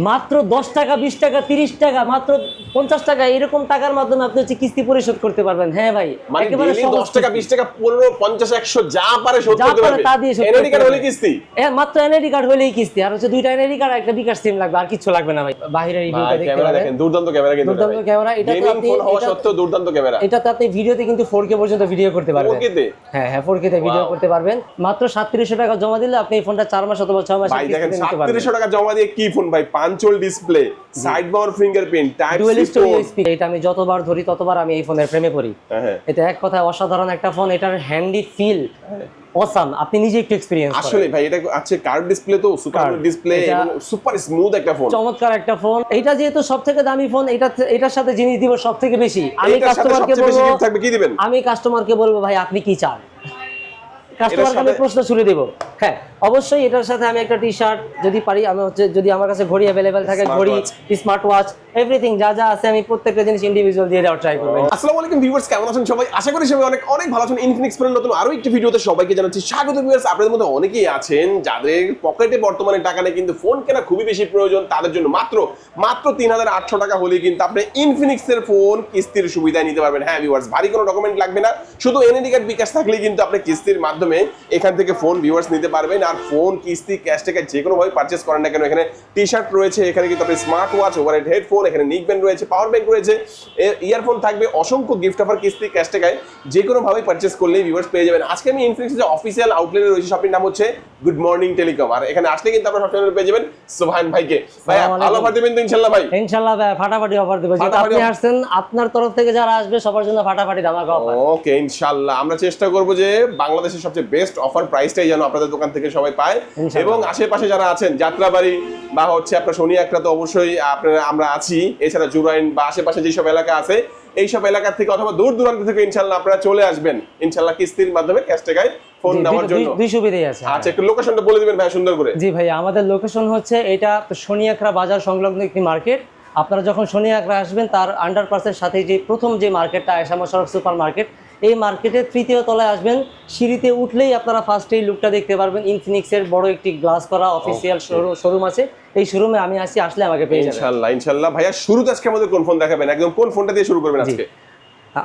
মাত্র 10 টাকা 20 টাকা 30 টাকা মাত্র 50 টাকা এরকম টাকার মাধ্যমে আপনি হচ্ছে কিস্তি পরিশোধ করতে পারবেন। হ্যাঁ ভাই, মানে একেবারে ডেইলি সহজ 10 টাকা 20 টাকা 15 50 100 যা পারে শোধ করতে পারবে। তা দিয়ে শোধ করতে এনআইডি কার্ড পারবে। হলে কিস্তি? হ্যাঁ, মাত্র এনআইডি কার্ড হলেই কিস্তি। আর হচ্ছে দুইটা এনআইডি কার্ড একটা বিকাশ সিম লাগবে, আর কিছু লাগবে না ভাই। বাহিরের রিভিউটা দেখতে ক্যামেরা পারেন, দেখেন, দুর্দান্ত ক্যামেরা কিন্তু দুর্দান্ত ক্যামেরা। এটা তো গেমিং আপনি ফোন হওয়া সত্ত্বেও দুর্দান্ত ক্যামেরা। এটাতে আপনি ভিডিওতে কিন্তু 4K পর্যন্ত ভিডিও করতে পারবেন। 4K তে? হ্যাঁ হ্যাঁ, 4K তে ভিডিও করতে পারবেন। মাত্র 3700 টাকা জমা দিলে আপনি এই ফোনটা 4 মাস অথবা 6 মাসের ভাই দেখেন কিস্তিতে নিতে পারবেন। 3700 টাকা জমা দিয়ে কি ফোন ভাই, পাঁচল display, side mount fingerprint, type dual C story port. Speaker. এটা আমি যতবার ধরি ততবার আমি এই ফোনের প্রেমে পড়ি। হ্যাঁ এটা এক কথায় অসাধারণ একটা ফোন। এটার হ্যান্ডি ফিল অসাম, আপনি নিজে একটু এক্সপেরিয়েন্স করেন। আসলে ভাই এটা আছে কার্ভ ডিসপ্লে, তো সুপার ডিসপ্লে এবং সুপার স্মুথ একটা ফোন, চমৎকার একটা ফোন। এটা যেহেতু সবথেকে দামি ফোন, এটার সাথে জিনিস দিব সবথেকে বেশি। আমি এটার সাথে কাস্টমারকে সবচেয়ে বেশি বলবো, গিফট থাকবে কি দিবেন? আমি কাস্টমারকে বলবো ভাই আপনি কি চান, কাস্টমারকে আমি প্রশ্ন ছুড়ে দেব। হ্যাঁ অবশ্যই এটার সাথে আমি একটা টি শার্ট যদি পারি, আমি হচ্ছে যদি আমার কাছে ঘড়ি অ্যাভেলেবেল থাকে, ঘড়ি, স্মার্ট ওয়াচ, এভরিথিং যা যা আছে আমি প্রত্যেকটা জিনিস ইন্ডিভিজুয়াল দিয়ে দেওয়ার ট্রাই করব। আসসালামু আলাইকুম ভিউয়ার্স, কেমন আছেন সবাই? আশা করি সবাই অনেক অনেক ভালো আছেন। ইনফিনিক্স ফোনের নতুন আরো একটি ভিডিওতে সবাইকে জানাচ্ছি স্বাগত। ভিউয়ার্স, আপনাদের মধ্যে অনেকেই আছেন যাদের পকেটে বর্তমানে টাকা নেই কিন্তু ফোন কেনা খুবই বেশি প্রয়োজন। তাদের জন্য মাত্র 3800 টাকা হলে কিন্তু আপনি ইনফিনিক্স এর ফোন কিস্তির সুবিধা নিতে পারবেন। হ্যাঁ ভিউয়ার্স, ভারী কোনো ডকুমেন্ট লাগবে না, শুধু এনআইডি কার্ড বিকাশ থাকলেই কিন্তু আপনি কিস্তির মাধ্যমে এখান থেকে ফোন ভিউয়ার্স নিতে পারবেন। আর ফোন কিস্তি ক্যাশ টাকা যে কোনো ভাবে পারচেজ করেন না কেন, এখানে টি শার্ট রয়েছে, এখানে কিন্তু আপনি স্মার্ট ওয়াচ, ওভারহেড হেডফোন, এখানে নিক ব্যান্ড রয়েছে, পাওয়ার ব্যাংক রয়েছে, ইয়ারফোন থাকবে, অসংখ্য গিফট অফার কিস্তি ক্যাশ টাকায় যে কোনো ভাবে পারচেজ করলেই ভিউয়ার্স পেয়ে যাবেন। আজকে আমি ইনফিনিক্সের অফিসিয়াল আউটলেটে রয়েছে, শপের নাম হচ্ছে গুড মর্নিং টেলিকম। আর এখানে আসলে কিন্তু আপনারা সবসময় পেয়ে যাবেন সোহান ভাইকে। ভাই ভালো অফার দিবেন তো ইনশাআল্লাহ? ভাই ইনশাআল্লাহ ভাই ফাটাফাটি অফার দেব। যেটা আপনি আসছেন আপনার তরফ থেকে যারা আসবে সবার জন্য ফাটাফাটি ধামাকা অফার। ওকে ইনশাআল্লাহ আমরা চেষ্টা করব যে বাংলাদেশের সবচেয়ে বেস্ট অফার প্রাইসটাই যেন আপনাদের দোকান থেকে সবাই পায়। এবং আশেপাশে যারা আছেন যাত্রাবাড়ি বা হচ্ছে আপনার শনি একরা তো অবশ্যই আপনারা আমরা আছি, এছাড়া জুরাইন বা আশেপাশে যেসব এলাকা আছে এইসব এলাকা থেকে অথবা দূর দূরান্ত থেকে ইনশাআল্লাহ আপনারা চলে আসবেন ইনশাআল্লাহ কিস্তির মাধ্যমে ক্যাশ টাকায় ফোন নেওয়ার জন্য। দুই সুবিধাই আছে। আচ্ছা একটু লোকেশনটা বলে দিবেন ভাই সুন্দর করে। জি ভাই, আমাদের লোকেশন হচ্ছে এটা শনি একরা বাজার সংলগ্ন একটি মার্কেট। আপনারা যখন শনি একরা আসবেন তার আন্ডারপাসের সাথে যে প্রথম যে মার্কেটটা আয়েশা সড়ক সুপার মার্কেট, এই মার্কেটের তৃতীয় তলায় আসবেন। সিঁড়িতে উঠলেই আপনারা ফার্স্টে এই লুকটা দেখতে পারবেন। ইনফিনিক্সের বড় একটি গ্লাস করা অফিসিয়াল শোরুম আছে, এই শোরুমে আমি আসলে আমাকে পেয়ে যাবেন ইনশাআল্লাহ। ইনশাআল্লাহ ভাইয়া শুরুতে আজকে আমাদের কোন ফোন দেখাবেন, একদম কোন ফোনটা দিয়ে শুরু করবেন আজকে?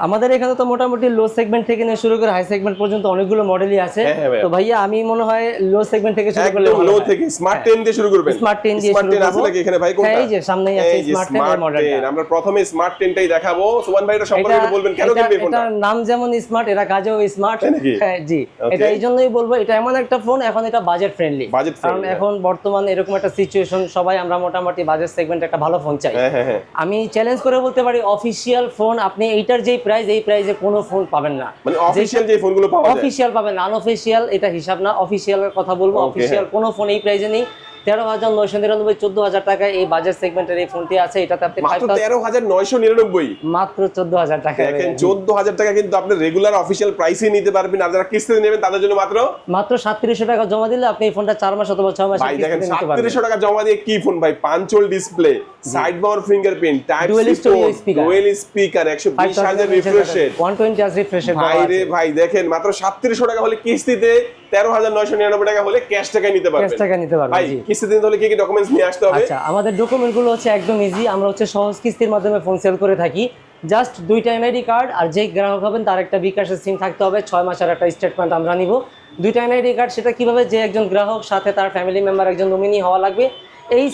আমাদের এখানে তো মোটামুটি লো সেগমেন্ট থেকে নিয়ে শুরু করে হাই সেগমেন্ট পর্যন্ত অনেকগুলো মডেলই আছে। তো ভাইয়া আমি মনে হয় লো সেগমেন্ট থেকে শুরু করলে একদম লো থেকে স্মার্ট 10 দিয়ে শুরু করবেন। স্মার্ট 10 দিয়ে শুরু করব। আছে নাকি এখানে ভাই কোনটা? এই যে সামনেই আছে স্মার্ট 10 এর মডেলটা। আমরা প্রথমে স্মার্ট 10টাই দেখাবো। সুমান ভাই এটা সম্পর্কে বলবেন কেন কিনবে ফোনটা? এটার নাম যেমন স্মার্ট, এরা কাজেও স্মার্ট। হ্যাঁ জি, এটা এইজন্যই বলবো এটা এমন একটা ফোন, এখন এটা বাজেট ফ্রেন্ডলি। কারণ এখন বর্তমানে এরকম একটা সিচুয়েশন, সবাই আমরা মোটামুটি বাজেট সেগমেন্টে একটা ভালো ফোন চাই। আমি চ্যালেঞ্জ করে বলতে পারি অফিশিয়াল ফোন আপনি এইটার যেই প্রাইস, এই প্রাইসে কোনো ফোন পাবেন না। মানে অফিশিয়াল যে ফোনগুলো পাওয়া যায়, অফিশিয়াল পাবেন, আনঅফিশিয়াল এটা হিসাব না। অফিশিয়ালের কথা বলবো, অফিশিয়াল কোনো ফোন এই প্রাইসে নেই। 13,999 14,000 টাকায় এই বাজেট সেগমেন্টের এই ফোনটি আছে। এটাতে আপনি মাত্র 13,999 মাত্র 14,000 টাকা। দেখেন 14,000 টাকা কিন্তু আপনি রেগুলার অফিশিয়াল প্রাইসে নিতে পারবেন। আর যারা কিস্তিতে নেবেন তাদের জন্য মাত্র 3700 টাকা জমা দিলে আপনি এই ফোনটা 4 মাস অথবা 6 মাস ভাই দেখেন 3700 টাকা জমা দিয়ে কি ফোন ভাই, পাঁচল display, side mount fingerprint, type C port, dual speaker, 120Hz refresh rate, 120 Hz refresh rate. ভাই রে ভাই দেখেন মাত্র 3700 টাকা হলে কিস্তিতে, 13,999 টাকা হলে ক্যাশ টাকা নিতে পারবেন। ক্যাশ টাকা নিতে পারবেন ভাই কিস্তিতে নিতে হলে কি কি ডকুমেন্টস নিয়ে আসতে হবে? আচ্ছা, আমাদের ডকুমেন্টগুলো হচ্ছে একদম ইজি। আমরা হচ্ছে সহজ কিস্তির মাধ্যমে ফোন সেল করে থাকি। জাস্ট 2টা এনআইডি কার্ড, আর যেই গ্রাহক হবেন তার একটা বিকাশের সিম থাকতে হবে, 6 মাসের একটা স্টেটমেন্ট আমরা নিব। 2টা এনআইডি কার্ড, সেটা কিভাবে, যে একজন গ্রাহক সাথে তার ফ্যামিলি মেম্বার একজন নমিনি হওয়া লাগবে। এই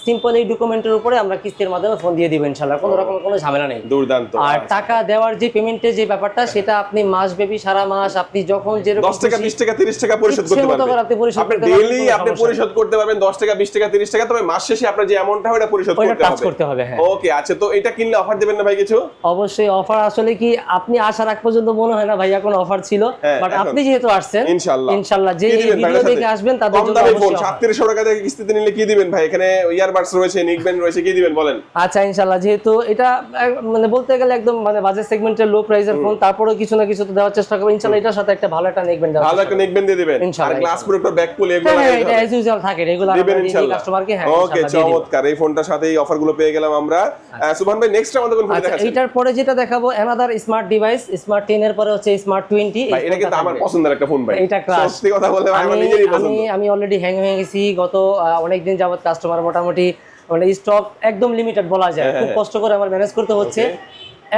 সিম্পল এই ডকুমেন্টের উপরে আমরা কিস্তির মাধ্যমে ফোন দিয়ে দিব ইনশাআল্লাহ, কোনো রকম কোনো ঝামেলা নেই। দুর্দান্ত। আর টাকা দেওয়ার যে পেমেন্টের যে ব্যাপারটা, সেটা আপনি মাসব্যাপী সারা মাস আপনি যখন যেরকম 10 টাকা 20 টাকা 30 টাকা পরিশোধ করতে পারবেন। আপনি ডেইলি আপনি পরিশোধ করতে পারবেন 10 টাকা 20 টাকা 30 টাকা, তবে মাস শেষে আপনার যে অ্যামাউন্টটা ওটা পরিশোধ করতে হবে। হ্যাঁ ওকে আচ্ছা, তো এটা কিনলে অফার দিবেন না ভাই কিছু? অবশ্যই অফার। আসলে কি আপনি আসার আগ পর্যন্ত মনে হয় না ভাইয়া কোনো অফার ছিল, বাট আপনি যেহেতু আসছেন ইনশাআল্লাহ যে এই ভিডিও দেখে আসবেন তাদের জন্য অবশ্যই 3700 টাকা দিয়ে কিস্তিতে নিলে কি দিবেন ভাই? এখানে ইয়ারবাডস রয়েছে, নিক ব্যান্ড রয়েছে, কি দিবেন বলেন? আচ্ছা ইনশাআল্লাহ, যেহেতু এটা মানে বলতে গেলে একদম মানে বাজেট সেগমেন্টের লো প্রাইসের ফোন, তারপরেও কিছু না কিছু তো দেওয়ার চেষ্টা করব ইনশাআল্লাহ। এটার সাথে একটা ভালো একটা নেক ব্যান্ড দেওয়া, ভালো একটা নেক ব্যান্ড দিয়ে দিবেন। আর গ্লাস প্রোটেক্টর, ব্যাক পুল এগুলো লাগাই এটা অ্যাজ ইউজুয়াল থাকে রেগুলার আমরা দিই কাস্টমারকে। হ্যাঁ ওকে চমৎকার, এই ফোনটার সাথে এই অফারগুলো পেয়ে গেলাম আমরা। সুবহান ভাই নেক্সট আমাদের কোন ফোন দেখাচ্ছেন? এটার পরে যেটা দেখাবো অ্যানাদার স্মার্ট ডিভাইস, স্মার্ট 10 এর পরে হচ্ছে স্মার্ট 20। ভাই এটা কিন্তু আমার পছন্দের একটা ফোন ভাই, এটা ক্লাস। সত্যি কথা বলতে আমার নিজেরই পছন্দ। আমি অলরেডি হ্যাং হয়ে গেছি গত অনেক অনেকদিন যাবত কাস্টমার মোটামুটি মানে স্টক একদম লিমিটেড বলা যায়, খুব কষ্ট করে আমার ম্যানেজ করতে হচ্ছে।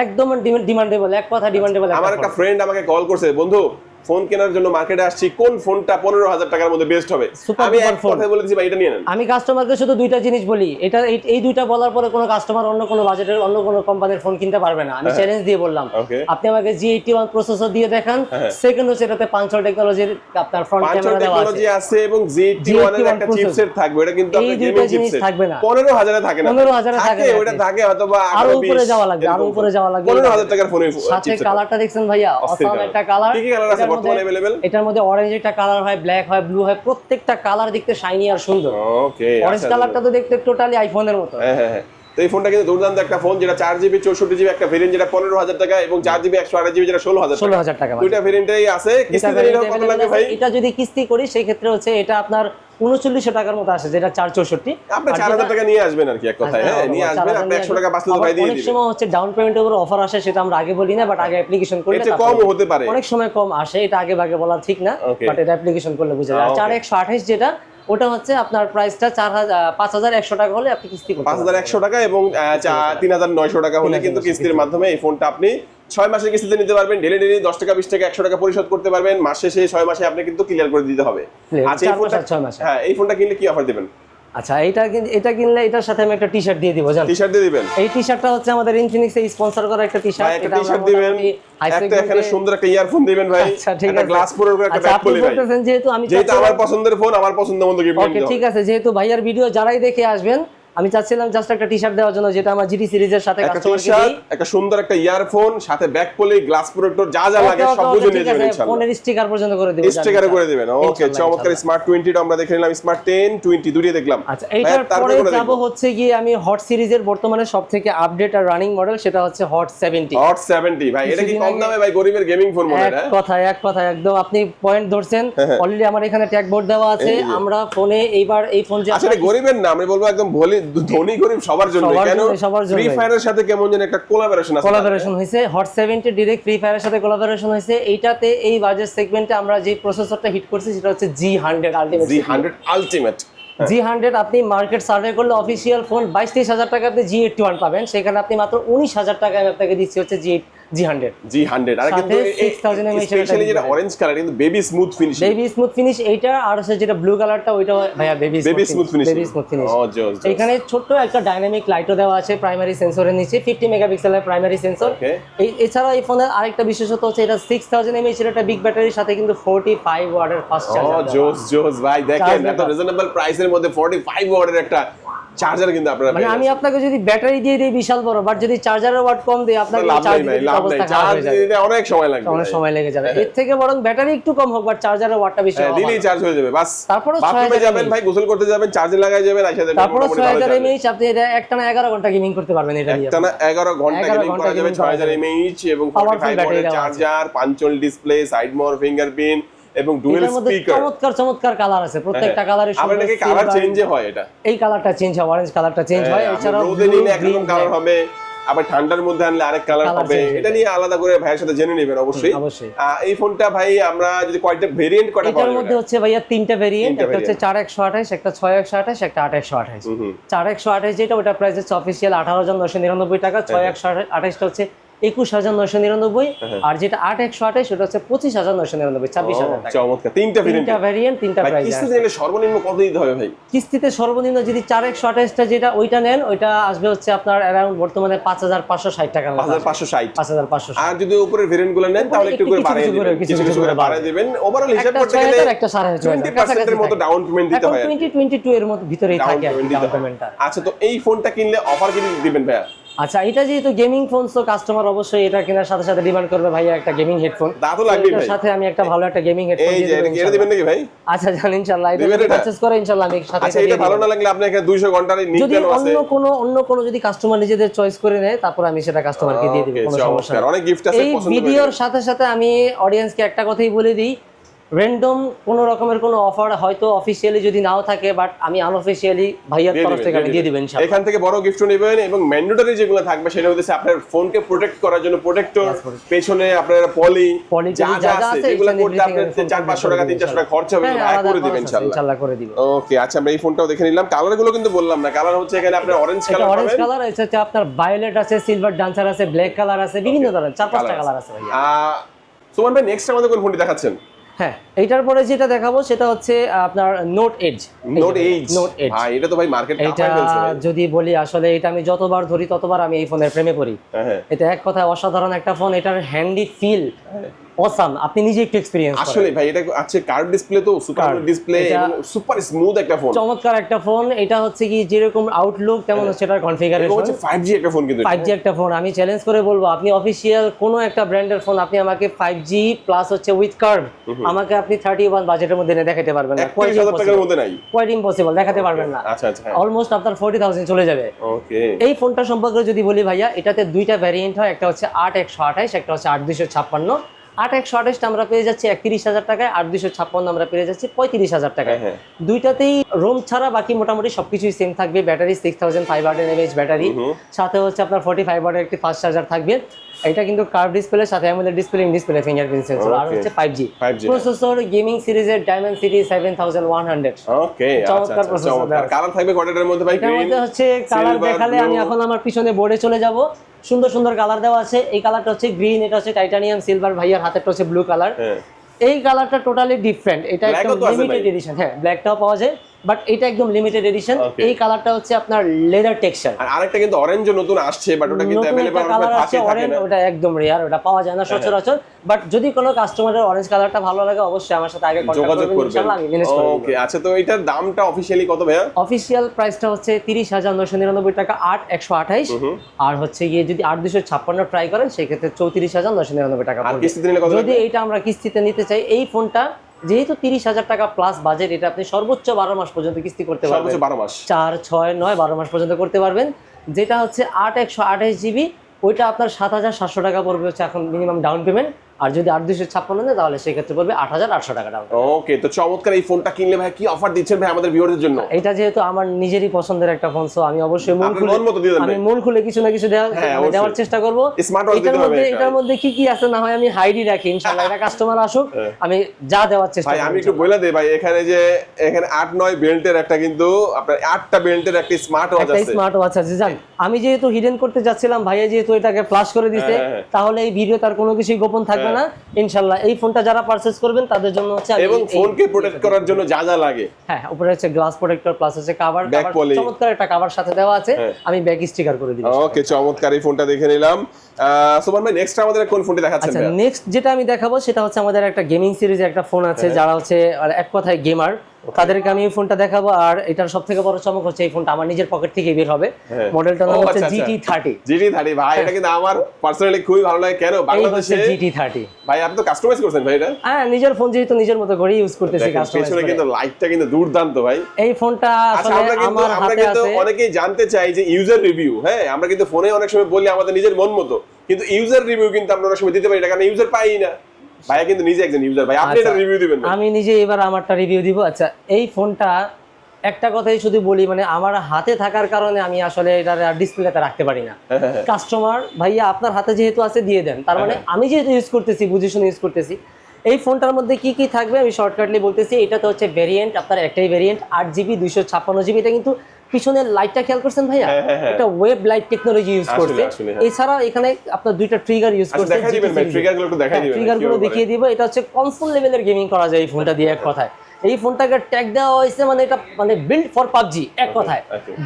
একদম ডিমান্ডেবল, এক কথা ডিমান্ডেবল। আমার একটা ফ্রেন্ড আমাকে কল করছে, বন্ধু ফোন কেনার জন্য মার্কেটে আসছি, কোন ফোনটা 15,000 টাকার মধ্যে বেস্ট হবে? আমি এক কথায় বলে দিয়েছি ভাই এটা নিয়ে নেন। আমি কাস্টমারকে শুধু দুইটা জিনিস বলি, এটা এই দুইটা বলার পরে কোনো কাস্টমার অন্য কোনো বাজেটের অন্য কোনো কোম্পানির ফোন কিনতে পারবে না। আমি চ্যালেঞ্জ দিয়ে বললাম, আপনি আমাকে G81 প্রসেসর দিয়ে দেখান। সেকেন্ড হচ্ছে এটাতে পাঞ্চল টেকনোলজির আপনার ফ্রন্ট ক্যামেরা দেওয়া আছে এবং G81 এর একটা চিপসেট থাকবে, এটা কিন্তু আপনার গেমিং চিপসেট থাকবে না। 15,000 এ থাকে না, 15,000 এ থাকে, ওটা থাকে হয়তোবা আরো উপরে যাওয়া লাগবে, আরো উপরে যাওয়া লাগবে। 15,000 টাকার ফোনের সাথে কালারটা দেখছেন ভাইয়া, অসাম একটা কালার। কি কি কালার আছে বর্তমানে अवेलेबल? এটার মধ্যে অরেঞ্জ একটা কালার হয়, ব্ল্যাক হয়, ব্লু হয়, প্রত্যেকটা কালার দেখতে শাইনি আর সুন্দর। ওকে, অরেঞ্জ কালারটা তো দেখতে টোটালি আইফোনের মতো। হ্যাঁ। তো এই ফোনটা কিন্তু দুর্দান্ত একটা ফোন, যেটা 4GB 64GB একটা ভেরিয়েন্ট, যেটা 15,000 টাকা, এবং 4GB 128GB যেটা 16,000 টাকা। দুইটা ভেরিয়েন্টই আছে। কিস্তিতে নিলে কত লাগবে ভাই? এটা যদি কিস্তি করি সেই ক্ষেত্রে হচ্ছে এটা আপনার 3900 টাকার মতো আসে, যেটা 464। আপনি 4000 টাকা নিয়ে আসবেন আর কি, এক কথায়। হ্যাঁ, নিয়ে আসবেন, আপনি 100 টাকা বাঁচলে তো ভাই দিয়ে দিবেন। অনেক সময় হচ্ছে ডাউন পেমেন্টের উপর অফার আসে, সেটা আমরা আগে বলি না, বাট আগে অ্যাপ্লিকেশন করলে এটা কম হতে পারে, অনেক সময় কম আসে, এটা আগে ভাগে বলা ঠিক না, বাট এটা অ্যাপ্লিকেশন করলে বুঝা যায়। 4128 যেটা, ওটা হচ্ছে আপনার প্রাইসটা 5100 টাকা হলে আপনি কিস্তি করতে পারবেন। 5100 টাকা এবং 3900 টাকা হলে কিন্তু কিস্তির মাধ্যমে এই ফোনটা আপনি 6 মাসের কিস্তিতে নিতে পারবেন। ডেলি 10 টাকা 20 টাকা 100 টাকা পরিশোধ করতে পারবেন। মাস শেষে 6 মাসে আপনি কিন্তু ক্লিয়ার করে দিতে হবে। আচ্ছা, এই ফোনটা 6 মাসে। হ্যাঁ, এই ফোনটা কিনলে কি অফার দিবেন? আচ্ছা, এটা কিনলে এটার সাথে আমি একটা টি-শার্ট দিয়ে দিব। জানেন, টি-শার্ট দিয়ে দিবেন? এই টি-শার্টটা হচ্ছে আমাদের ইনফিনিক্স এর স্পন্সর করা একটা টি-শার্ট। এটা টি-শার্ট দিবেন, একটা এখানে সুন্দর একটা ইয়ারফোন দিবেন ভাই, একটা গ্লাস প্রোর একটা ব্যাক পলি ভাই। যেহেতু আমার পছন্দের ফোন, আমার পছন্দের মতো গিফট দিতে হবে। ঠিক আছে, যেহেতু ভাইয়ার ভিডিও যারাই দেখে আসবেন, আমি চাচ্ছিলাম জাস্ট একটা টি-শার্ট দেওয়ার জন্য, যেটা আমার জিটি সিরিজের সাথে কাস্টমারকে দিই। একটা সুন্দর একটা ইয়ারফোন, সাথে ব্যাক পলি, গ্লাস প্রোটেক্টর, যা যা লাগে সব বুঝে নিয়ে যাবেন ইনশাআল্লাহ। ফোনের স্টিকার পর্যন্ত করে দেব, স্টিকার করে দিবেন। ওকে, চমৎকার। স্মার্ট 20 টা আমরা দেখে নিলাম, স্মার্ট 10, 20 দুটোই দেখলাম। আচ্ছা, এইটার পরে যাব হচ্ছে গিয়ে আমি হট সিরিজের বর্তমানে সবথেকে আপডেট আর রানিং মডেল, সেটা হচ্ছে হট 70। হট 70 ভাই, এটা কি কম দামে ভাই গরিবের গেমিং ফোন মনে হয়? এক কথা একদম আপনি পয়েন্ট ধরছেন। অলরেডি আমার এখানে ট্যাগ বোর্ড দেওয়া আছে। আমরা ফোনে এইবার এই ফোন যে আসলে গরিবের না, আমি বলবো একদম ধনী গরিব সবার জন্য। কেন ফ্রি ফায়ারের সাথে কেমন যেন একটা কোলাবোরেশন আছে, কোলাবোরেশন হইছে। হট 70 ডাইরেক্ট ফ্রি ফায়ারের সাথে কোলাবোরেশন হইছে। এইটাতে এই বাজেট সেগমেন্টে আমরা যে প্রসেসরটা হিট করছি সেটা হচ্ছে G100 আলটিমেট। G100 আপনি মার্কেট সার্ভে করলে অফিশিয়াল ফোন 22-23 হাজার টাকাতে G81 পাবেন, সেখানে আপনি মাত্র 19,000 টাকায় আমি আপনাকে দিচ্ছি হচ্ছে G100। আর কিন্তু 6000 mAh স্পেশালি যেটা অরেঞ্জ কালার, কিন্তু বেবি স্মুথ ফিনিশ, এইটা। আর হচ্ছে যেটা ব্লু কালারটা, ওইটা ভাইয়া বেবি স্মুথ ফিনিশ। এখানে ছোট্ট একটা ডাইনামিক লাইটও দেওয়া আছে প্রাইমারি সেন্সরের নিচে, 50 মেগাপিক্সেলের প্রাইমারি সেন্সর। এছাড়া এই ফোনের আরেকটা বিশেষত্ব হচ্ছে এটা 6000 mAh এর একটা বিগ ব্যাটারির সাথে কিন্তু 45 ওয়াটের ফাস্ট চার্জার। জোস ভাই, দেখেন এত রিজনেবল প্রাইসের মধ্যে 45 ওয়াটের একটা চার্জার কিন্তু আপনারা মানে আমি আপনাকে যদি ব্যাটারি দিয়ে দিই বিশাল বড়, বাট যদি চার্জারের ওয়াট কম দেই আপনাকে চার্জ দিতে অনেক সময় লাগবে, অনেক সময় লেগে যাবে। এর থেকে বরং ব্যাটারি একটু কম হোক, বাট চার্জারের ওয়াটটা বেশি হবে, দিলেই চার্জ হয়ে যাবে বাস। তারপরে বাথরুমে যাবেন ভাই, গোসল করতে যাবেন, চার্জে লাগাই যাবেন, আইসা দেবেন। তারপরে 6000 mAh আপনি এটা একটানা 11 ঘন্টা গেমিং করতে পারবেন। এটা দিয়ে একটানা 11 ঘন্টা গেমিং করা যাবে। 6000 mAh এবং 45 ওয়াটের চার্জার, পাঞ্চল ডিসপ্লে, সাইড মোর ফিঙ্গারপ্রিন্ট এবং ডুয়াল স্পিকার। চমৎকার কালার আছে, প্রত্যেকটা কালারের সুন্দর। আপনাদের কি কালার চেঞ্জ হয়? এটা এই কালারটা চেঞ্জ হয়, অরেঞ্জ কালারটা চেঞ্জ হয়। এছাড়াও রোদে নিলে একরকম কালার হবে, আবার ঠান্ডার মধ্যে আনলে আরেক কালার হবে। এটা নিয়ে আলাদা করে ভাইয়ের সাথে জেনে নেবেন অবশ্যই। এই ফোনটা ভাই আমরা যদি কয়টা ভেরিয়েন্ট কয়টা পাবো? এটার মধ্যে হচ্ছে ভাইয়া 3টা ভেরিয়েন্ট, একটা হচ্ছে 4128, একটা 6128, একটা 8128। 4128 যেটা, ওটা প্রাইস হচ্ছে অফিশিয়াল 18,999 টাকা। 6128 টা হচ্ছে 21,999, আর যেটা 8128 সেটা হচ্ছে 25,999, 26,000 টাকা। চমৎকার, তিনটা ভেরিয়েন্ট, তিনটা প্রাইস। কিস্তিতে নিলে সর্বনিম্ন কত দিতে হবে ভাই? কিস্তিতে সর্বনিম্ন যদি 4128 টা যেটা ওইটা নেন, ওইটা আসবে হচ্ছে আপনার अराउंड বর্তমানে 5560 টাকা। 5560। আর যদি উপরের ভেরিয়েন্টগুলো নেন তাহলে একটু করে বাড়িয়ে দিবেন, কিছু করে বাড়িয়ে দিবেন। ওভারঅল হিসাব করতে গেলে একটা 20% এর মতো ডাউন পেমেন্ট দিতে হয়। 2022 এর মতো ভিতরেই থাকে ডাউন পেমেন্টটা। আচ্ছা, তো এই ফোনটা কিনলে অফার কি দিবেন ভাইয়া? আচ্ছা, এটা যেহেতু গেমিং ফোন, তো কাস্টমার অবশ্যই এটা কেনার সাথে সাথে ডিমান্ড করবে ভাইয়া একটা গেমিং হেডফোন। তা তো লাগবে ভাই, সাথে আমি একটা ভালো একটা গেমিং হেডফোন দিয়ে দেব। এই যে এটা দিবেন নাকি ভাই? আচ্ছা, জানেন ইনশাআল্লাহ এটা পারচেজ করে ইনশাআল্লাহ আমি সাথে। আচ্ছা, এটা ভালো না লাগলে আপনি এখানে 200 ঘন্টার নিকবেন আছে। অন্য কোনো যদি কাস্টমার নিজেদের চয়েস করে নেয়, তারপর আমি সেটা কাস্টমারকে দিয়ে দেব, কোনো সমস্যা নেই। অনেক গিফট আছে পছন্দ করে। এই ভিডিওর সাথে সাথে আমি অডিয়েন্সকে একটা কথাই বলে দিই, র্যান্ডম কোনো রকমের কোনো অফার হয়তো অফিসিয়ালি যদি নাও থাকে, বাট আমি আনঅফিসিয়ালি ভাইয়ার তরফ থেকে আমি দিয়ে দিবেন ইনশাআল্লাহ। এখান থেকে বড় গিফট নেবেন এবং ম্যান্ডেটরি যেগুলো থাকবে সেটা হচ্ছে আপনার ফোনকে প্রোটেক্ট করার জন্য প্রোটেক্টর, পেছনে আপনার পলি যা যা আছে যেগুলো করতে আপনার 400-500 টাকা 300 টাকা খরচ হবে ভাই করে দিবেন ইনশাআল্লাহ করে দিব। ওকে, আচ্ছা আমরা এই ফোনটাও দেখে নিলাম। কালার গুলো কিন্তু বললাম না, কালার হচ্ছে এখানে আপনার অরেঞ্জ কালার পাবেন, অরেঞ্জ কালার আছে, আপনার ভায়োলেট আছে, সিলভার ডান্সার আছে, ব্ল্যাক কালার আছে, বিভিন্ন ধরনের 4-5টা কালার আছে ভাইয়া। সুমন ভাই নেক্সট আমাদের কোন ফোনটি দেখাচ্ছেন? হ্যাঁ, এইটার পরে যেটা দেখাবো সেটা হচ্ছে আপনার নোট এজ। নোট এজ ভাই, এটা তো ভাই মার্কেট এটা যদি বলি আসলে এটা আমি যতবার ধরি ততবার আমি এই ফোনের প্রেমে পড়ি। এটা এক কথায় অসাধারণ একটা ফোন, এটার হ্যান্ডি ফিল অসাম, আপনি নিজে একটু এক্সপেরিয়েন্স করেন। আসলে ভাই এটা আছে কার্ভ ডিসপ্লে, তো সুপার ডিসপ্লে এবং সুপার স্মুথ একটা ফোন, চমৎকার একটা ফোন। এটা হচ্ছে কি যেরকম আউটলুক তেমন হচ্ছে এটার কনফিগারেশন, হচ্ছে 5G একটা ফোন, কিন্তু 5G একটা ফোন। আমি চ্যালেঞ্জ করে বলবো আপনি অফিশিয়াল কোনো একটা ব্র্যান্ডের ফোন আপনি আমাকে 5G প্লাস হচ্ছে উইথ কার্ভ আমাকে আপনি 31 বাজেটের মধ্যে এনে দেখাতে পারবেন না, 30,000 টাকার মধ্যে নাই, কোয়াইট ইম্পসিবল, দেখাতে পারবেন না। আচ্ছা আচ্ছা, অলমোস্ট আপনার 40,000 চলে যাবে। ওকে, এই ফোনটা সম্পর্কে যদি বলি ভাইয়া, এটাতে দুইটা ভ্যারিয়েন্ট হয়, একটা হচ্ছে 8128, একটা হচ্ছে 8256। 8128 আমরা পেয়ে যাচ্ছি 31,000 টাকায়, 8256 আমরা পেয়ে যাচ্ছি 35,000 টাকায়। দুইটাতেই রোম ছাড়া বাকি মোটামুটি সবকিছুই সেম থাকবে। ব্যাটারি 6500 mAh ব্যাটারি, সাথে হচ্ছে আপনার 45 ওয়াটের একটি ফাস্ট চার্জার থাকবে। এটা কিন্তু কার্ভ ডিসপ্লে, সাথে AMOLED display, in display fingerprint sensor, আর হচ্ছে 5G প্রসেসর, গেমিং সিরিজের Dimensity 7100। ওকে, চমৎকার প্রসেসর। কালার থাকবে কয়টার মধ্যে ভাই? এর মধ্যে হচ্ছে কালার দেখালে আমি এখন আমার পিছনে বোর্ডে চলে যাব, সুন্দর সুন্দর কালার দেওয়া আছে। এই কালারটা হচ্ছে গ্রিন, এটা হচ্ছে টাইটানিয়াম সিলভার, ভাইয়ার হাতেরটা হচ্ছে ব্লু কালার। এই কালারটা টোটালি ডিফারেন্ট, এটা একদম লিমিটেড এডিশন। হ্যাঁ, ব্ল্যাকটাও পাওয়া যায়, বাট এটা একদম লিমিটেড এডিশন। এই কালারটা হচ্ছে আপনার লেদার টেক্সচার। আর আরেকটা কিন্তু অরেঞ্জ নতুন আসছে, বাট ওটা কিন্তু अवेलेबल থাকে না, ওটা একদম রেয়ার, ওটা পাওয়া যায় না সচরাচর। বাট যদি কোনো কাস্টমারের অরেঞ্জ কালারটা ভালো লাগে অবশ্যই আমার সাথে আগে কন্টাক্ট করবেন, ইনশাআল্লাহ আমি ম্যানেজ করে দেব। ওকে, আচ্ছা তো এটার দামটা অফিশিয়ালি কত ভাইয়া? অফিশিয়াল প্রাইসটা হচ্ছে 30,999 টাকা 8128, আর হচ্ছে গিয়ে যদি 8256 ট্রাই করেন সেই ক্ষেত্রে 34,999 টাকা পড়বে। যদি এটা আমরা কিস্তিতে নিতে চাই, এই ফোনটা যেহেতু 30,000 টাকা প্লাস বাজেট, এটা আপনি সর্বোচ্চ 12 মাস পর্যন্ত কিস্তি করতে পারবেন। সর্বোচ্চ 12 মাস, 4, 6, 9, 12 মাস পর্যন্ত করতে পারবেন। যেটা হচ্ছে 8128 জিবি, ওইটা আপনার 7,700 টাকা পড়বে হচ্ছে এখন মিনিমাম ডাউন পেমেন্ট। আর যদি 8256 নেন তাহলে সেই ক্ষেত্রে পড়বে 8,800 টাকা ডাউন। ওকে, তো চমৎকার। এই ফোনটা কিনলে ভাই কি অফার দিচ্ছেন ভাই আমাদের ভিউয়ারদের জন্য? এটা যেহেতু আমার নিজেরই পছন্দের একটা ফোন, সো আমি অবশ্যই মন খুলে কিছু না কিছু দেওয়ার চেষ্টা করব। এটার মধ্যে কি কি আছে না হয় আমি হাইডি রাখি, ইনশাআল্লাহ এটা কাস্টমার আসুক আমি যা দেওয়ার চেষ্টা করব। ভাই আমি একটু বলে দেই ভাই, এখানে 8-9 বেল্টের একটা, কিন্তু আপনার 8টা বেল্টের একটা স্মার্ট ওয়াচ আছে। স্মার্ট ওয়াচ আছে, জান আমি যেহেতু হিডেন করতে যাচ্ছিলাম, ভাইয়া যেহেতু এটাকে ফ্ল্যাশ করে দিয়েছে, তাহলে এই ভিডিও তার কোনো কিছু গোপন থাকবে না ইনশাআল্লাহ। এই ফোনটা যারা পারচেজ করবেন তাদের জন্য হচ্ছে এবং ফোনকে প্রোটেক্ট করার জন্য যা যা লাগে, হ্যাঁ উপরে হচ্ছে গ্লাস প্রোটেক্টর প্লাস হচ্ছে কভার, চমৎকার একটা কভার সাথে দেওয়া আছে, আমি ব্যাক স্টিকার করে দিই। ওকে, চমৎকার। এই ফোনটা দেখে নিলাম। সুমন ভাই নেক্সট আমাদের কোন ফোনটি দেখাচ্ছেন? আচ্ছা, নেক্সট যেটা আমি দেখাবো সেটা হচ্ছে আমাদের একটা গেমিং সিরিজের একটা ফোন আছে, যারা হচ্ছে এক কথায় গেমার, তাদেরকে আমি এই ফোনটা দেখাবো। আর এটার সবথেকে বড় চমক হচ্ছে এই ফোনটা আমার নিজের পকেট থেকে বের হবে। মডেলটার নাম হচ্ছে GT30। GT30 ভাই, এটা কিন্তু আমার পার্সোনালি খুবই ভালো লাগে। কেন বাংলাদেশে GT30 ভাই আপনি তো কাস্টমাইজ করছেন ভাই এটা? হ্যাঁ, নিজের ফোন যেহেতু নিজের মতো করে ইউজ করতেছি, কাস্টমাইজ করে। কিন্তু লাইটটা কিন্তু দুর্দান্ত ভাই। এই ফোনটা আসলে আমার হাতে আছে। অনেকেই জানতে চাই যে ইউজার রিভিউ। হ্যাঁ, আমরা কিন্তু ফোনে অনেক সময় বলি আমাদের নিজের মন মতো, কিন্তু ইউজার রিভিউ কিন্তু আমরা অনেক সময় দিতে পারি না, কারণ ইউজার পাই না। ভাইয়া কিন্তু নিজে একজন ইউজার, ভাই আপনি এটা রিভিউ দিবেন। আমি নিজে এবার আমারটা রিভিউ দিব। আচ্ছা, এই ফোনটা একটা কথাই শুধু বলি, মানে আমার হাতে থাকার কারণে আমি আসলে এটা ডিসপ্লেতে রাখতে পারি না। কাস্টমার ভাইয়া আপনার হাতে যেহেতু আছে দিয়ে দেন, তার মানে আমি যেহেতু ইউজ করতেছি বুঝে শুনে ইউজ করতেছি। এই ফোনটার মধ্যে কি কি থাকবে আমি শর্টকাটলি বলতেছি। এটা তো হচ্ছে ভেরিয়েন্ট, আপনার একটাই ভেরিয়েন্ট 8GB 256GB। এটা কিন্তু পিছনের লাইটটা খেয়াল করছেন ভাইয়া, এটা ওয়েব লাইট টেকনোলজি ইউজ করছে। এছাড়া এখানে আপনার দুইটা ট্রিগার ইউজ করছে, ট্রিগারগুলো দেখিয়ে দিব। এটা হচ্ছে কনসোল লেভেলের গেমিং করা যায় এই ফোনটা দিয়ে, এক কথায়। এই ফোনটাকে ট্যাগ দেওয়া হয়েছে, মানে এটা মানে বিল্ড ফর পাবজি, এক কথায়।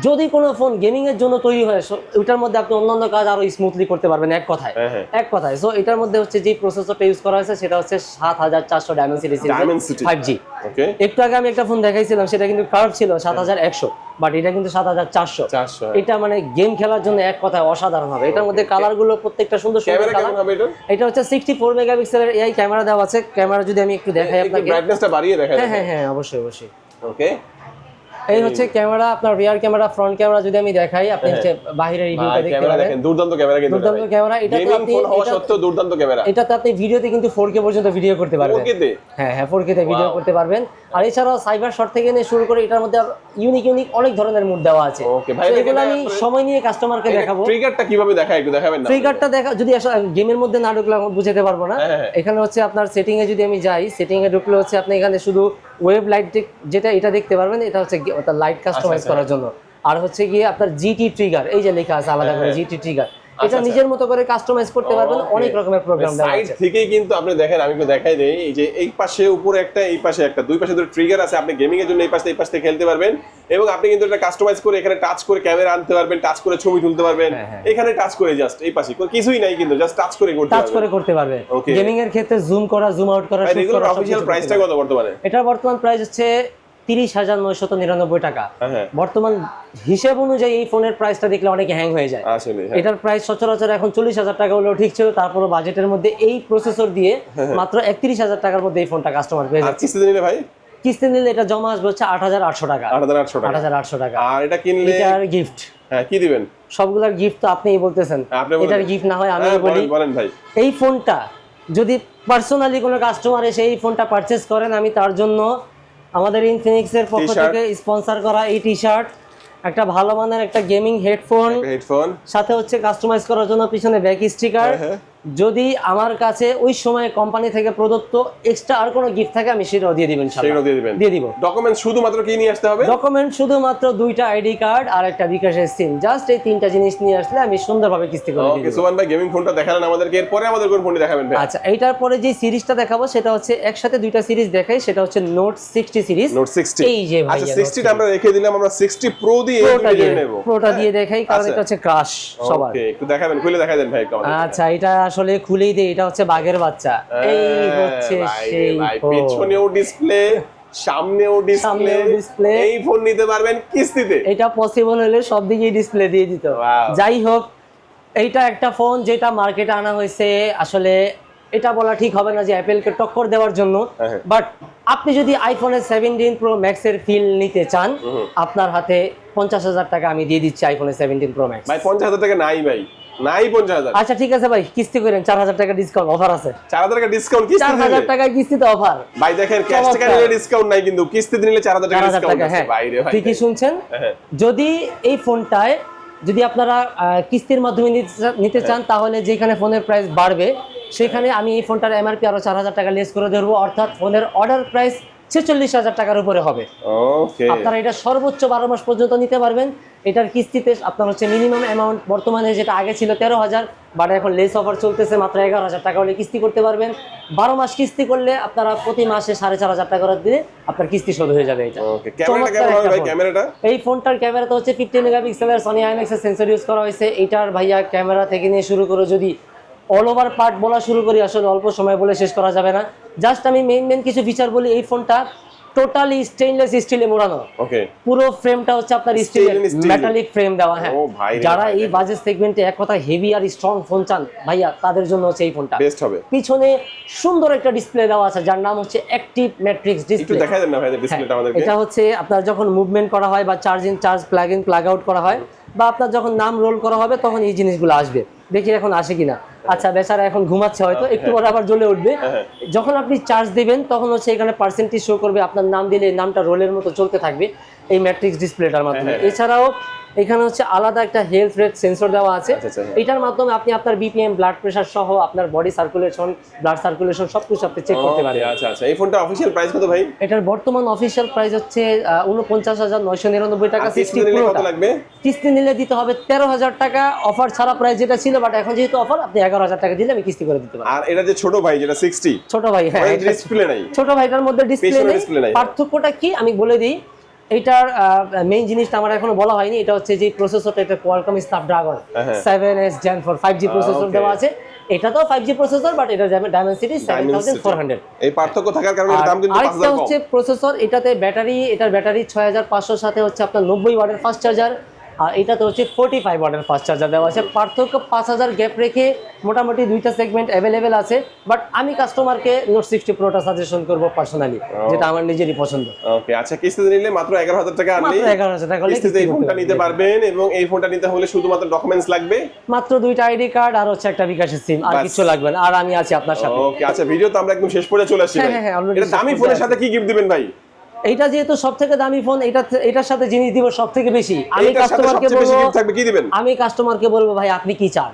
যদি কোনো ফোন গেমিং এর জন্য তৈরি হয়, ওইটার মধ্যে আপনি অন্যান্য কাজ আরো স্মুথলি করতে পারবেন, এক কথায়। এক কথায় সো এটার মধ্যে হচ্ছে যে প্রসেসরটা ইউজ করা হয়েছে সেটা হচ্ছে 7400 Dimensity 5G। একটু আগে আমি একটা ফোন দেখাইছিলাম, সেটা কিন্তু কার্ভ ছিল 7100, বাট এটা কিন্তু 7400। এটা মানে গেম খেলার জন্য এক কথায় অসাধারণ হবে। এটার মধ্যে কালার গুলো প্রত্যেকটা সুন্দর সুন্দর কালার। এটা হচ্ছে 64 মেগাপিক্সেলের এআই ক্যামেরা দেওয়া আছে। ক্যামেরা যদি আমি একটু দেখাই আপনাকে, ব্রাইটনেসটা বাড়িয়ে দেখাই। হ্যাঁ, অবশ্যই। ওকে, এই হচ্ছে ক্যামেরা, আপনার রিয়ার ক্যামেরা, ফ্রন্ট ক্যামেরা যদি আমি দেখাই, আপনি হচ্ছে বাইরের রিভিউটা দেখতে ক্যামেরা পাবেন। দেখেন, দুর্দান্ত ক্যামেরা কিন্তু, দুর্দান্ত ক্যামেরা। এটা তো গেমিং আপনি ফোন হওয়া সত্ত্বেও দুর্দান্ত ক্যামেরা। এটাতে আপনি ভিডিওতে কিন্তু 4K পর্যন্ত ভিডিও করতে পারবেন। 4K তে? হ্যাঁ হ্যাঁ, 4K তে ভিডিও করতে পারবেন। আর এছাড়াও সাইবার শট থেকে নিয়ে শুরু করে এটার মধ্যে ইউনিক অনেক ধরনের মুড দেওয়া আছে। ওকে ভাই, তো এগুলো আমি সময় নিয়ে কাস্টমারকে দেখাবো। ট্রিগারটা কিভাবে দেখায় একটু দেখাবেন না? ট্রিগারটা দেখা, যদি গেমের মধ্যে না ঢুকলে আমি বুঝাতে পারবো না। এখানে হচ্ছে আপনার সেটিং এ যদি আমি যাই, সেটিং এ ঢুকলে হচ্ছে আপনি এখানে শুধু ওয়েব লাইট যেটা এটা দেখতে পারবেন, এটা হচ্ছে লাইট কাস্টমাইজ করার জন্য। আর হচ্ছে গিয়ে আপনার জিটি ট্রিগার, এই যে লেখা আছে আলাদা করে জিটি ট্রিগার, এটা নিজের মতো করে কাস্টমাইজ করতে পারবেন। অনেক রকমের প্রোগ্রাম দেওয়া আছে। সাইড থেকেই কিন্তু আপনি দেখেন, আমি একটু দেখাই দেই, এই যে এই পাশে উপরে একটা, এই পাশে একটা, দুই পাশে দুটো ট্রিগার আছে। আপনি গেমিং এর জন্য এই পাশ থেকে খেলতে পারবেন, এবং আপনি কিন্তু এটা কাস্টমাইজ করে এখানে টাচ করে ক্যামেরা আনতে পারবেন, টাচ করে ছবি তুলতে পারবেন। এখানে টাচ করে জাস্ট এই পাশে কিছুই নাই, কিন্তু জাস্ট টাচ করে করতে পারবেন। টাচ করে করতে পারবেন। গেমিং এর ক্ষেত্রে জুম করা, জুম আউট করা, শুট রেগুলার করা। অফিশিয়াল প্রাইসটা কত বর্তমানে? এটা বর্তমান প্রাইস হচ্ছে 30,999 টাকা। বর্তমান হিসাব অনুযায়ী এই ফোনের প্রাইসটা দেখলে অনেকে হ্যাং হয়ে যায়। আসলে এটার প্রাইস সচরাচর এখন 40,000 টাকা হলেও ঠিক ছিল। তারপরে বাজেটের মধ্যে এই প্রসেসর দিয়ে মাত্র 31,000 টাকার মধ্যে এই ফোনটা কাস্টমার পেয়ে আর যাচ্ছে। কিস্তিতে নিলে ভাই? কিস্তি নিলে এটা জমা আসবে হচ্ছে 8,800 টাকা। 8,800 টাকা। 8,800 টাকা। আর এটা কিনলে এটার গিফট, হ্যাঁ কি দিবেন? সবগুলোর গিফট তো আপনিই বলতেছেন, আপনি বলেন। এটার গিফট না হয় আমি বলি। বলেন ভাই। এই ফোনটা যদি পার্সোনালি কোনো কাস্টমার এসে এই ফোনটা পারচেজ করেন, আমি তার জন্য আমাদের ইনফিনিক্সের পক্ষ থেকে স্পন্সর করা এই টি-শার্ট, একটা ভালো মানের একটা গেমিং হেডফোন, সাথে হচ্ছে কাস্টমাইজ করার জন্য পিছনে ব্যাক স্টিকার, যদি আমার কাছে ওই সময় কোম্পানি থেকে প্রদত্ত এক্সট্রা আর কোনো গিফট থাকে আমি সেটাও দিয়ে দিবেন। সেটাও দিয়ে দিব। ডকুমেন্ট শুধুমাত্র কি নিয়ে আসতে হবে? ডকুমেন্ট শুধুমাত্র 2টা আইডি কার্ড আর একটা বিকাশের সিম, জাস্ট এই 3টা জিনিস নিয়ে আসলে আমি সুন্দরভাবে কিস্তি করে দিব। ওকে সুমান ভাই, গেমিং ফোনটা দেখালেন আমাদেরকে, এরপরে আমাদের কোন ফোনটি দেখাবেন ভাই? আচ্ছা, এইটার পরে যে সিরিজটা দেখাবো সেটা হচ্ছে একসাথে 2টা সিরিজ দেখাই, সেটা হচ্ছে নোট 60 সিরিজ। নোট 60, এই যে ভাই, আচ্ছা 60 টা আমরা রেখে দিলাম, আমরা 60 প্রো দিয়ে নেব। প্রোটা দিয়ে দেখাই, কারণ এটা হচ্ছে ক্রাশ সবার। ওকে, একটু দেখাবেন, খুলে দেখাই দেন ভাই একটু আমাদের। আচ্ছা, এটা আসলে খুলেই দেই, এটা হচ্ছে বাঘের বাচ্চা। এই হচ্ছে সেই ফোন। পিছনেও ডিসপ্লে, সামনেও ডিসপ্লে, এই ফোন নিতে পারবেন কিস্তিতে। এটা পসিবল হলে সব দিকেই ডিসপ্লে দিয়ে দিত। যাই হোক, এইটা একটা ফোন যেটা মার্কেটে আনা হয়েছে, আসলে এটা বলা ঠিক হবে না যে অ্যাপেলকে টক্কর দেওয়ার জন্য, বাট আপনি যদি আইফোনের 17 প্রো ম্যাক্স এর ফিল নিতে চান, আপনার হাতে 50,000 টাকা আমি দিয়ে দিচ্ছি আইফোনের 17 প্রো ম্যাক্স। ভাই 50,000 টাকা নাই ভাই, নাই 50,000। আচ্ছা ঠিক আছে ভাই, কিস্তি করেন, 4,000 টাকা ডিসকাউন্ট অফার আছে। 4,000 টাকা ডিসকাউন্ট কিস্তি দিলে? 4,000 টাকা কিস্তিতে অফার ভাই। দেখেন, ক্যাশ টাকা নিলে ডিসকাউন্ট নাই, কিন্তু কিস্তিতে নিলে 4,000 টাকা ডিসকাউন্ট আছে ভাই রে ভাই। ঠিকই শুনছেন। যদি এই ফোনটায় যদি আপনারা কিস্তির মাধ্যমে নিতে চান, তাহলে যেখানে ফোনের প্রাইস বাড়বে সেখানে আমি এই ফোনটার এমআরপি আরো 4,000 টাকা লেস করে দেবো, অর্থাৎ ফোনের অর্ডার প্রাইস 46,000 টাকার উপরে হবে। ওকে, আপনারা এটা সর্বোচ্চ 12 মাস পর্যন্ত নিতে পারবেন। এটার কিস্তিতে আপনার হচ্ছে মিনিমাম অ্যামাউন্ট বর্তমানে যেটা আগে ছিল 13,000, বাট এখন লেস অফার চলতেছে, মাত্র 11,000 টাকা হলে কিস্তি করতে পারবেন। 12 মাস কিস্তি করলে আপনারা প্রতি মাসে 4,500 টাকা করে দিলে আপনার কিস্তি শোধ হয়ে যাবে। এটা ওকে, ক্যামেরাটা কেমন হবে ভাই? ক্যামেরাটা, এই ফোনটার ক্যামেরাটা হচ্ছে 50 মেগাপিক্সেলের সনি আইএমএক্স এর সেন্সর ইউজ করা হয়েছে। এইটার ভাইয়া ক্যামেরা থেকে নিয়ে শুরু করে যদি অল ওভার পার্ট বলা শুরু করি, আসলে অল্প সময় বলে শেষ করা যাবে না। জাস্ট আমি মেইন কিছু ফিচার বলি। এই ফোনটা টোটালি স্টেইনলেস স্টিলে মোড়ানো। ওকে, পুরো ফ্রেমটা হচ্ছে আপনার স্টিলের মেটালিক ফ্রেম দেওয়া। হ্যাঁ, যারা এই বাজেট সেগমেন্টে এক কথা হেভি আর স্ট্রং ফোন চান ভাইয়া, তাদের জন্য হচ্ছে এই ফোনটা বেস্ট হবে। পিছনে সুন্দর একটা ডিসপ্লে দেওয়া আছে যার নাম হচ্ছে অ্যাক্টিভ ম্যাট্রিক্স ডিসপ্লে। একটু দেখাই দেন না ভাই ডিসপ্লেটা আমাদেরকে। এটা হচ্ছে আপনার যখন মুভমেন্ট করা হয় বা charge plug in plug out করা হয়, বা আপনার যখন নাম রোল করা হবে, তখন এই জিনিসগুলো আসবে। দেখি এখন আসে কিনা। আচ্ছা, বেচারা এখন ঘুমাচ্ছে হয়তো, একটু পরে আবার জ্বলে উঠবে। যখন আপনি চার্জ দিবেন তখন হচ্ছে এখানে পার্সেন্টেজ শো করবে, আপনার নাম দিলে নামটা রোলের মতো চলতে থাকবে এই ম্যাট্রিক্স ডিসপ্লেটার মাধ্যমে। এছাড়াও এখানে হচ্ছে আলাদা একটা হেলথ রেট সেন্সর দেওয়া আছে। এটার মাধ্যমে আপনি আপনার বিপিএম, ব্লাড প্রেশার সহ আপনার বডি সার্কুলেশন, ব্লাড সার্কুলেশন সবকিছু আপনি চেক করতে পারেন। আচ্ছা আচ্ছা, এই ফোনটা অফিশিয়াল প্রাইস কত ভাই? এটার বর্তমান অফিশিয়াল প্রাইস হচ্ছে 49,999 টাকা। 60 প্রো কত লাগবে? কিস্তি নিলে দিতে হবে 13,000 টাকা, অফার ছাড়া প্রাইস যেটা ছিল, বাট এখন যেহেতু অফার, আপনি 11,000 টাকা দিলে আমি কিস্তি করে দিতে পারবো। আর এটা যে ছোট ভাই যেটা 60, ছোট ভাই, হ্যাঁ, ডিসপ্লে নাই। ছোট ভাইটার মধ্যে ডিসপ্লে নেই। পার্থক্যটা কি আমি বলে দিই। এটার মেইন জিনিসটা আমার এখনো বলা হয়নি। এটা হচ্ছে যে প্রসেসরটা, এটা Qualcomm Snapdragon 7S Gen 4 5G processor দেওয়া আছে। এটা তো 5G প্রসেসর, বাট এটা ডায়মেনসিটি 7400। এই পার্থক্য থাকার কারণে এর দাম কিন্তু 5000 কম। হচ্ছে প্রসেসর, এটাতে ব্যাটারি, এটার ব্যাটারি 6500, সাথে হচ্ছে আপনার 90 ওয়াটের ফাস্ট চার্জার। আর এটাতে হচ্ছে 45 ওয়াটের ফাস্ট চার্জার দেওয়া আছে। পার্থক্য 5000 গ্যাপ রেখে মোটামুটি দুইটা সেগমেন্ট অ্যাভেলেবেল আছে, বাট আমি কাস্টমারকে নোট 60 প্রোটা সাজেশন করব পার্সোনালি, যেটা আমার নিজেরই পছন্দ। ওকে, আচ্ছা, কিস্তিতে নিলে মাত্র 11000 টাকা আনলে মাত্র 11000 টাকা হলে কিস্তিতে এই ফোনটা নিতে পারবেন, এবং এই ফোনটা নিতে হলে শুধুমাত্র ডকুমেন্টস লাগবে, মাত্র দুইটা আইডি কার্ড আর হচ্ছে একটা বিকাশের সিম, আর বাস। কিছু লাগবে না, আর আমি আছি আপনার সাথে। ওকে, আচ্ছা, ভিডিও তো আমরা একদম শেষ পর্যায়ে চলে আসছি হ্যাঁ, ভাই। হ্যাঁ, হ্যাঁ, already এটা দামি শেষ ফোনের পর্যায়ে সাথে কি গিফট দিবেন ভাই? এইটা যেহেতু সব থেকে দামি ফোন, এটার সাথে জিনিস দিব সব থেকে বেশি। আমি এটার সাথে কাস্টমারকে সবচেয়ে বেশি বলবো, গিফট থাকবে, কি দিবেন? আমি কাস্টমারকে বলবো ভাই আপনি কি চান,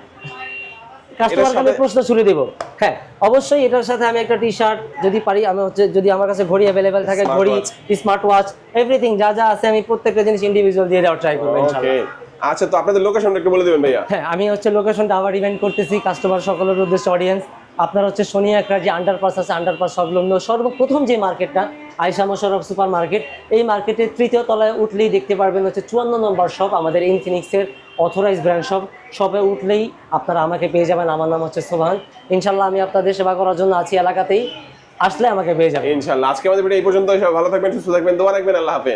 কাস্টমারকে আমি সাথে- প্রশ্ন ছুড়ে দেব। হ্যাঁ, অবশ্যই এটার সাথে আমি একটা টি শার্ট যদি পারি, আমি হচ্ছে যদি আমার কাছে ঘড়ি অ্যাভেলেবেল থাকে, Smart ঘড়ি, watch। স্মার্ট ওয়াচ, এভরিথিং যা যা আছে আমি প্রত্যেকটা জিনিস ইন্ডিভিজুয়াল দিয়ে দেওয়ার ট্রাই করবো ওকে, ইনশাআল্লাহ। আচ্ছা, তো আপনাদের লোকেশনটা একটু বলে দিবেন ভাইয়া। হ্যাঁ, আমি হচ্ছে লোকেশনটা আবার ইভেন্ট করতেছি কাস্টমার সকলের উদ্দেশ্যে, অডিয়েন্স আপনার হচ্ছে শনি একরা যে আন্ডারপাস আছে, আন্ডারপাস সংলগ্ন সর্বপ্রথম যে মার্কেটটা আয়েশা মোশাররফ সুপার মার্কেট, এই মার্কেটের তৃতীয় তলায় উঠলেই দেখতে পারবেন হচ্ছে 54 নম্বর শপ, আমাদের ইনফিনিক্সের অথরাইজ ব্র্যান্ড শপ। শপে উঠলেই আপনারা আমাকে পেয়ে যাবেন, আমার নাম হচ্ছে সোহান। ইনশাল্লাহ আমি আপনাদের সেবা করার জন্য আছি এলাকাতেই, আসলে আমাকে পেয়ে যাবেন ইনশাআল্লাহ। আজকে আমাদের ভিডিও এই পর্যন্ত, সবাই ভালো থাকবেন, সুস্থ থাকবেন, দোয়া রাখবেন, আল্লাহ হাফেজ।